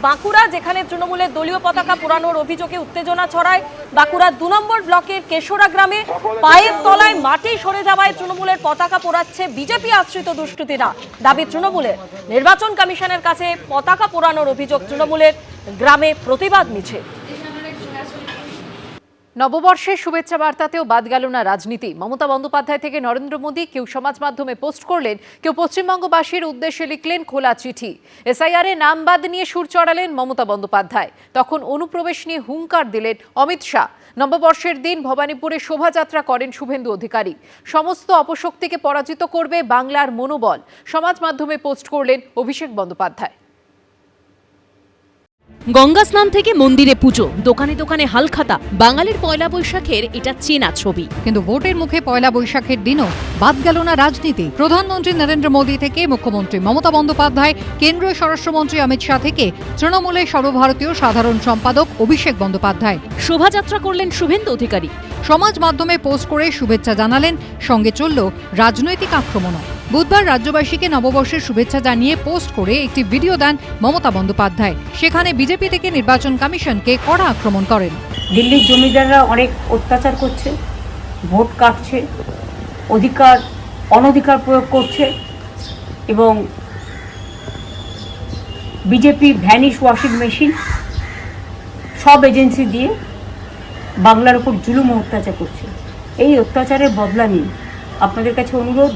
বাঁকুড়া, যেখানে তৃণমূলের দলীয় পতাকা পোড়ানোর অভিযোগে উত্তেজনা ছড়ায়। বাঁকুড়া 2 নম্বর ব্লকের কেশোরা গ্রামে পায়ের তলায় মাটি সরে যাওয়ায় তৃণমূলের পতাকা পোড়াচ্ছে বিজেপি আশ্রিত দুষ্কৃতীরা। দাবি তৃণমূলের, নির্বাচন কমিশনের কাছে পতাকা পোড়ানোর অভিযোগ তৃণমূলের, গ্রামে প্রতিবাদ মিছিল। নববর্ষের শুভেচ্ছা বার্তাতেও বাদ গেল না রাজনীতি। মমতা বন্দ্যোপাধ্যায় থেকে নরেন্দ্র মোদী, কেউ সমাজ মাধ্যমে পোস্ট করলেন, কেউ পশ্চিমবঙ্গবাসীর উদ্দেশ্যে লিখলেন খোলা চিঠি। এসআইআরে নাম বাদ নিয়ে সুর চড়ালেন মমতা বন্দ্যোপাধ্যায়। তখন অনুপ্রবেশ নিয়ে হুঙ্কার দিলেন অমিত শাহ। নববর্ষের দিন ভবানীপুরে শোভাযাত্রা করেন শুভেন্দু অধিকারী। সমস্ত অপশক্তিকে পরাজিত করবে বাংলার মনোবল, সমাজ মাধ্যমে পোস্ট করলেন অভিষেক বন্দ্যোপাধ্যায়। গঙ্গা স্নান থেকে মন্দিরে পুজো, দোকানে দোকানে হালখাতা, বাঙালির পয়লা বৈশাখের এটা চেনা ছবি। কিন্তু ভোটের মুখে পয়লা বৈশাখের দিনও বাদ গেল না রাজনীতি। প্রধানমন্ত্রী নরেন্দ্র মোদী থেকে মুখ্যমন্ত্রী মমতা বন্দ্যোপাধ্যায়, কেন্দ্রীয় স্বরাষ্ট্রমন্ত্রী অমিত শাহ থেকে তৃণমূলের সর্বভারতীয় সাধারণ সম্পাদক অভিষেক বন্দ্যোপাধ্যায় শোভাযাত্রা করলেন শুভেন্দু অধিকারী। সমাজ মাধ্যমে পোস্ট করে শুভেচ্ছা জানালেন, সঙ্গে চলল রাজনৈতিক আক্রমণও। বুধবার রাজ্যবাসীকে নববর্ষের শুভেচ্ছা জানিয়ে পোস্ট করে একটি ভিডিও দেন মমতা বন্দ্যোপাধ্যায়। সেখানে বিজেপি থেকে নির্বাচন কমিশনকে কড়া আক্রমণ করেন। দিল্লির জমিদাররা অনেক অত্যাচার করছে, ভোট কাটছে, অনধিকার প্রয়োগ করছে এবং বিজেপি ভ্যানিশ ওয়াশিং মেশিন সব এজেন্সি দিয়ে বাংলার উপর জুলুম অত্যাচার করছে। এই অত্যাচারের বদলা নিন। আপনাদের কাছে অনুরোধ,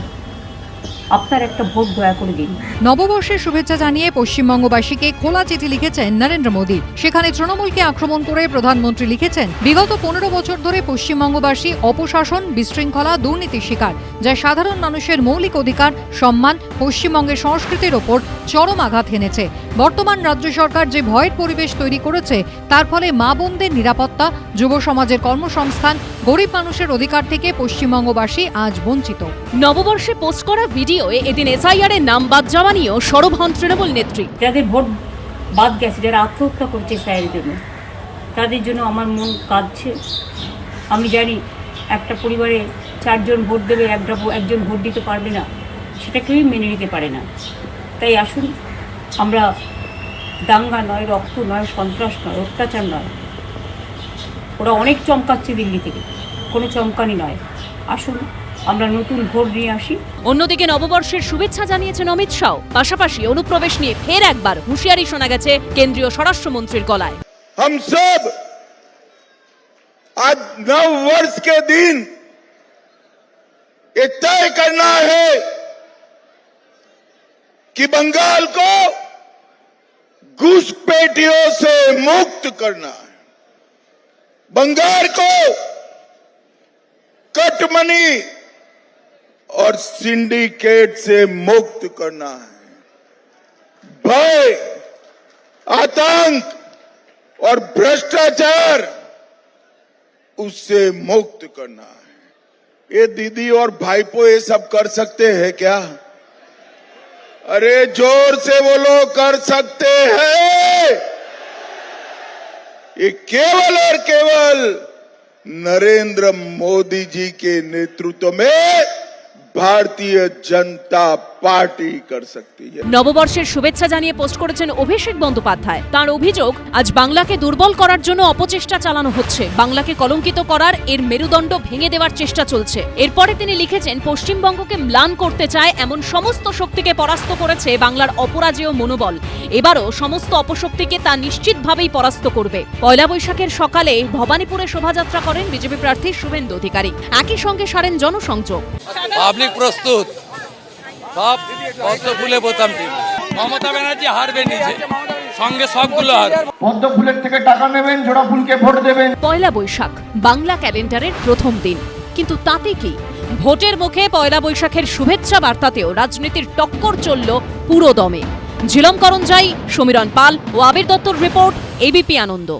আপনার একটা ভোট দয়া করে দিন। নববর্ষের শুভেচ্ছা জানিয়ে পশ্চিমবঙ্গবাসীকে খোলা চিঠি লিখেছেন নরেন্দ্র মোদী। সেখানে তৃণমূলকে আক্রমণ করে প্রধানমন্ত্রী লিখেছেন, বিগত 15 বছর ধরে পশ্চিমবঙ্গবাসী অপশাসন, বিশৃঙ্খলা, দুর্নীতির শিকার, যা সাধারণ মানুষের মৌলিক অধিকার, সম্মান, পশ্চিমবঙ্গের সংস্কৃতির ওপর চরম আঘাত হেনেছে। বর্তমান রাজ্য সরকার যে ভয়ের পরিবেশ তৈরি করেছে, তার ফলে মা বোনদের নিরাপত্তা, যুব সমাজের কর্মসংস্থান, গরিব মানুষের অধিকার থেকে পশ্চিমবঙ্গবাসী আজ বঞ্চিত। নববর্ষে পোস্ট করা ভিডিওয়ে এদিন এসআইআর এর নাম বাদ যাওয়া নিয়েও সরব হন তৃণমূল নেত্রী। যাদের ভোট বাদ গেছে, যারা আত্মহত্যা করছে এসআইআর জন্য, তাদের জন্য আমার মন কাঁদছে। আমি জানি একটা পরিবারে 4 জন ভোট দেবে, একজন ভোট দিতে পারবে না, সেটা কেউই মেনে নিতে পারে না। তাই আসুন, আমরা দাঙ্গা নয়, রক্ত নয়, সন্ত্রাস নয়, অত্যাচার নয়, ওরা অনেক চমকাচ্ছে দিল্লি থেকে, কোনো চমকানি নয়। আসুন আমরা নতুন ভোট নিয়ে আসি। অন্যদিকে নববর্ষের শুভেচ্ছা জানিয়েছেন অমিত শাহ। পাশাপাশি অনুপ্রবেশ নিয়ে ফের একবার হুঁশিয়ারি শোনা গেছে কেন্দ্রীয় স্বরাষ্ট্রমন্ত্রীর গলায়। हम सब आज नव वर्ष के दिन ये तय करना है कि बंगाल को घुसपैठियों से मुक्त करना है, बंगाल को कटमनी और सिंडिकेट से मुक्त करना है, भय, आतंक और भ्रष्टाचार उससे मुक्त करना है। ये दीदी और भाईपो ये सब कर सकते हैं क्या? अरे जोर से बोलो, कर सकते हैं? ये केवल और केवल नरेंद्र मोदी जी के नेतृत्व में ভারতীয় জনতা পার্টি कर सकती है। নববর্ষের শুভেচ্ছা জানিয়ে পোস্ট করেছেন অভিষেক বন্দ্যোপাধ্যায়। তার অভিযোগ, আজ বাংলাকে দুর্বল করার জন্য অপচেষ্টা চালানো হচ্ছে, বাংলাকে কলঙ্কিত করার, এর মেরুদণ্ড ভেঙে দেওয়ার চেষ্টা চলছে। এরপরে তিনি লিখেছেন, পশ্চিমবঙ্গকে ম্লান করতে চায় এমন সমস্ত শক্তিকে পরাস্ত করেছে বাংলার অপরাজেয় মনোবল। এবারও সমস্ত অপশক্তিকে তা নিশ্চিতভাবেই পরাস্ত করবে। পয়লা বৈশাখের সকালে ভবানীপুরে শোভাযাত্রা করেন বিজেপি প্রার্থী শুভেন্দু অধিকারী। একই সঙ্গে সারেন জনসংযোগ। প্রস্তুত, সব পদ্ম ফুলে বোতাম টিম। মমতা ব্যানার্জি হারবে নিজে, সঙ্গে সবগুলো হারবে। পদ্ম ফুলের থেকে টাকা নেবেন, জোড়া ফুলকে ভোট দেবেন। পয়লা বৈশাখ বাংলা ক্যালেন্ডারের প্রথম দিন, কিন্তু তাতে কি? ভোটের মুখে পয়লা বৈশাখের শুভেচ্ছা বার্তাতেও রাজনীতির টক্কর চলল পুরো দমে। ঝিলম করঞ্জাই, সমীরণ পাল ও আবির দত্তর রিপোর্ট, এবিপি আনন্দ।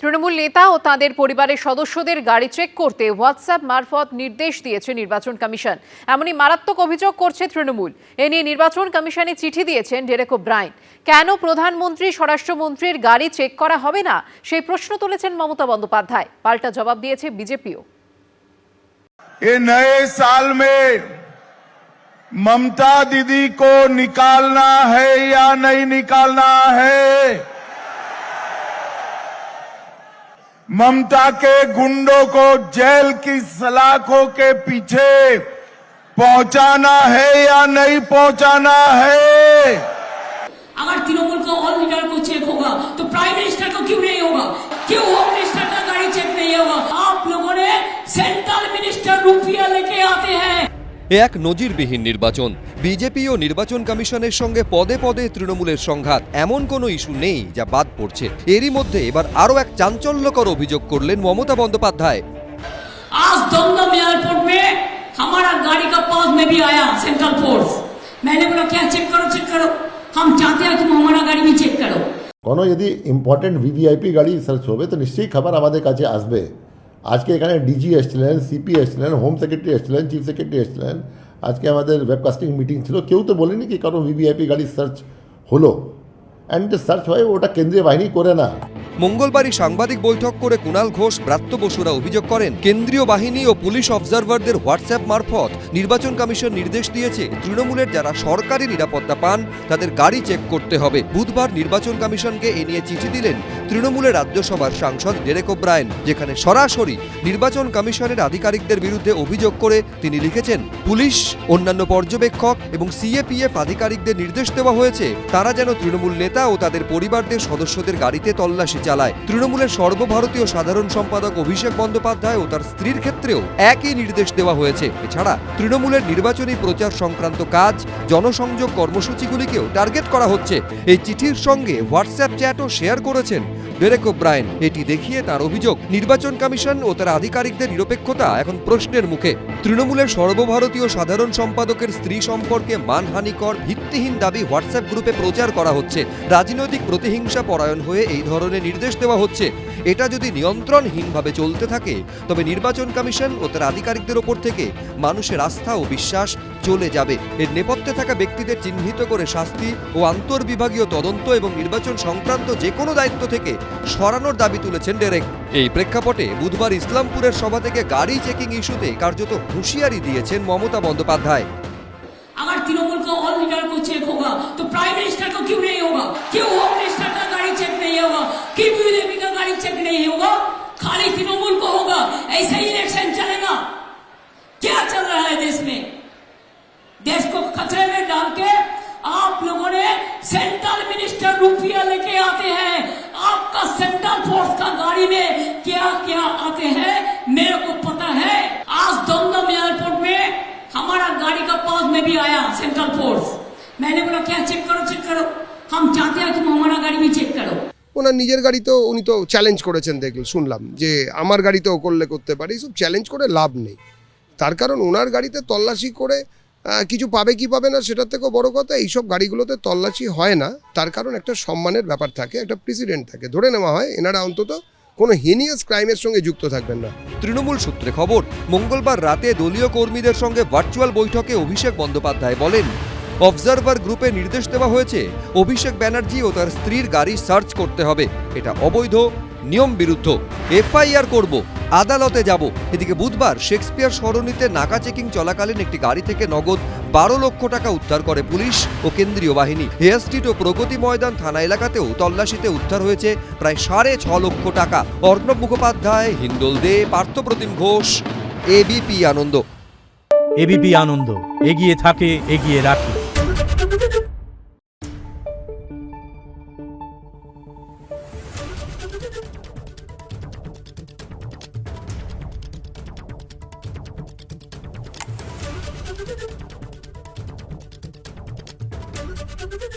তৃণমূল নেতা ও তাদের পরিবারের সদস্যদের গাড়ি চেক করতে হোয়াটসঅ্যাপ মারফত নির্দেশ দিয়েছে নির্বাচন কমিশন। এমনই মারাত্মক অভিযোগ করছে তৃণমূল। এ নিয়ে নির্বাচন কমিশনে চিঠি দিয়েছেন ডেরেক ওব্রায়েন। কেন প্রধানমন্ত্রী, স্বরাষ্ট্রমন্ত্রীর গাড়ি চেক করা হবে না, সেই প্রশ্ন তুলেছেন মমতা বন্দ্যোপাধ্যায়। পাল্টা জবাব দিয়েছে বিজেপিও। ये नए साल में ममता दीदी को निकालना है या नहीं निकालना है? ममता के गुंडों को जेल की सलाखों के पीछे पहुंचाना है या नहीं पहुंचाना है? अगर तृणमूल का ऑल लीडर को चेक होगा तो प्राइम मिनिस्टर को क्यों नहीं होगा? क्यों होम मिनिस्टर का गाड़ी चेक नहीं होगा? आप लोगों ने सेंट्रल मिनिस्टर रुपया लेके आते हैं। এ এক নজিরবিহীন নির্বাচন। বিজেপি ও নির্বাচন কমিশনের সঙ্গে পদে পদে তৃণমূলের সংঘাত, এমন কোনো ইস্যু নেই যা বাদ পড়ছে। এরই মধ্যে এবার আরও এক চাঞ্চল্যকর অভিযোগ করলেন মমতা বন্দ্যোপাধ্যায়। आज दमदम एयरपोर्ट में हमारा गाड़ी का पास में भी आया सेंट्रल फोर्स। मैंने बोला क्या चेक करो, हम चाहते हैं तुम हमारा गाड़ी भी चेक करो। কোনো যদি ইম্পর্টেন্ট ভিভিআইপি গাড়ি সার্চ হবে তো নিশ্চয়ই খবর আমাদের কাছে আসবে। আজকে এখানে ডিজি এসছিলেন, সিপি এসছিলেন, হোম সেক্রেটারি এসছিলেন, চিফ সেক্রেটারি এসছিলেন। আজকে আমাদের ওয়েবকাস্টিং মিটিং ছিল, কেউ তো বলেনি কি কারো ভিভিআইপি গাড়ি সার্চ হলো। অ্যান্ড সার্চ হয় ওটা কেন্দ্রীয় বাহিনী করে না। মঙ্গলবারই সাংবাদিক বৈঠক করে কুণাল ঘোষ, ব্রাত্য বসুরা অভিযোগ করেন কেন্দ্রীয় বাহিনী ও পুলিশ অবজারভারদের হোয়াটসঅ্যাপ মারফত নির্বাচন কমিশন নির্দেশ দিয়েছে তৃণমূলের যারা সরকারি নিরাপত্তা পান তাদের গাড়ি চেক করতে হবে। বুধবার নির্বাচন কমিশনকে এ নিয়ে চিঠি দিলেন তৃণমূলের রাজ্যসভার সাংসদ ডেরেক ওব্রায়েন, যেখানে সরাসরি নির্বাচন কমিশনের আধিকারিকদের বিরুদ্ধে অভিযোগ করে তিনি লিখেছেন, পুলিশ, অন্যান্য পর্যবেক্ষক এবং সিএপিএফ আধিকারিকদের নির্দেশ দেওয়া হয়েছে তারা যেন তৃণমূল নেতা ও তাদের পরিবারদের সদস্যদের গাড়িতে তল্লাশি চালায়। তৃণমূলের সর্বভারতীয় সাধারণ সম্পাদক অভিষেক বন্দ্যোপাধ্যায় ও তার স্ত্রীর ক্ষেত্রেও একই নির্দেশ দেওয়া হয়েছে। এছাড়া তৃণমূলের নির্বাচনী প্রচার সংক্রান্ত কাজ, জনসংযোগ কর্মসূচিগুলিকেও টার্গেট করা হচ্ছে। এই চিঠির সঙ্গে হোয়াটসঅ্যাপ চ্যাটও শেয়ার করেছেন ডেরেক ওব্রায়েন। এটি দেখিয়ে তার অভিযোগ, নির্বাচন কমিশন ও তার আধিকারিকদের নিরপেক্ষতা এখন প্রশ্নের মুখে। তৃণমূলের সর্বভারতীয় সাধারণ সম্পাদকের স্ত্রী সম্পর্কে মানহানিকর, ভিত্তিহীন দাবি হোয়াটসঅ্যাপ গ্রুপে প্রচার করা হচ্ছে। রাজনৈতিক প্রতিহিংসা পরায়ণ হয়ে এই ধরনের নির্দেশ দেওয়া হচ্ছে। এটা যদি নিয়ন্ত্রণহীনভাবে চলতে থাকে তবে নির্বাচন কমিশন ও তার আধিকারিকদের ওপর থেকে মানুষের আস্থা ও বিশ্বাস চলে যাবে। এর নেপথ্যে থাকা ব্যক্তিদের চিহ্নিত করে শাস্তি ও আন্তর্বিভাগীয় তদন্ত এবং নির্বাচন সংক্রান্ত যে কোনো দায়িত্ব থেকে সরানোর দাবি তুলেছেন ডেরেক। এই প্রেক্ষাপটে বুধবার ইসলামপুরের সভা থেকে গাড়ি চেকিং ইস্যুতে কার্যত হুঁশিয়ারি দিয়েছেন মমতা বন্দ্যোপাধ্যায়। अगर तृणमूल का ऑल लीडर को चेक होगा तो प्राइम मिनिस्टर को क्यों नहीं होगा? क्यों होम मिनिस्टर का गाड़ी चेक नहीं होगा? क्यों बीजेपी का गाड़ी चेक नहीं होगा? खाली तृणमूल को होगा। ऐसे ही इलेक्शन चलेगा? क्या चल रहा है देश में? देश को खतरे में डाल के आप लोगों ने सेंट्रल मिनिस्टर रुपया लेके आते हैं। आपका सेंट्रल फोर्स का गाड़ी में क्या क्या आते हैं मेरे को पता है। आज दमदम एयरपोर्ट में हमारा गाड़ी का पास में भी आया सेंट्रल फोर्स। मैंने बोला क्या चेक करो, हम चाहते हैं तुम हमारा गाड़ी भी चेक करो। ওনার নিজের গাড়ি তো উনি তো চ্যালেঞ্জ করেছেন, শুনলাম যে আমার গাড়িতেও করতে পারে। এইসব চ্যালেঞ্জ করে লাভ নেই, তার কারণ ওনার গাড়িতে তল্লাশি করে কিছু পাবে কি পাবে না সেটার থেকেও বড় কথা এইসব গাড়িগুলোতে তল্লাশি হয় না। তার কারণ একটা সম্মানের ব্যাপার থাকে, একটা প্রেসিডেন্ট থাকে, ধরে নেওয়া হয় এনারা অন্তত কোনো হিনিয়াস ক্রাইমের সঙ্গে যুক্ত থাকবেন না। তৃণমূল সূত্রে খবর, মঙ্গলবার রাতে দলীয় কর্মীদের সঙ্গে ভার্চুয়াল বৈঠকে অভিষেক বন্দ্যোপাধ্যায় বলেন, অবজারভার গ্রুপে নির্দেশ দেওয়া হয়েছে অভিষেক ব্যানার্জি ও তার স্ত্রীর গাড়ি সার্চ করতে হবে। এটা অবৈধ, নিয়ম বিরুদ্ধ, এফআইআর করব, আদালতে যাব। এদিকে বুধবার শেক্সপিয়ার সরণিতে নাকা চেকিং চলাকালীন একটি গাড়ি থেকে নগদ 12 লক্ষ টাকা উদ্ধার করে পুলিশ ও কেন্দ্রীয় বাহিনী। হেয়ার স্ট্রিট ও প্রগতি ময়দান থানা এলাকাতেও তল্লাশিতে উদ্ধার হয়েছে প্রায় 6.5 লক্ষ টাকা। অর্ণব মুখোপাধ্যায়, হিন্দোল দে, পার্থপ্রতিম ঘোষ, এবিপি আনন্দ। এবিপি আনন্দ, এগিয়ে থাকে, এগিয়ে রাখে। Thank you.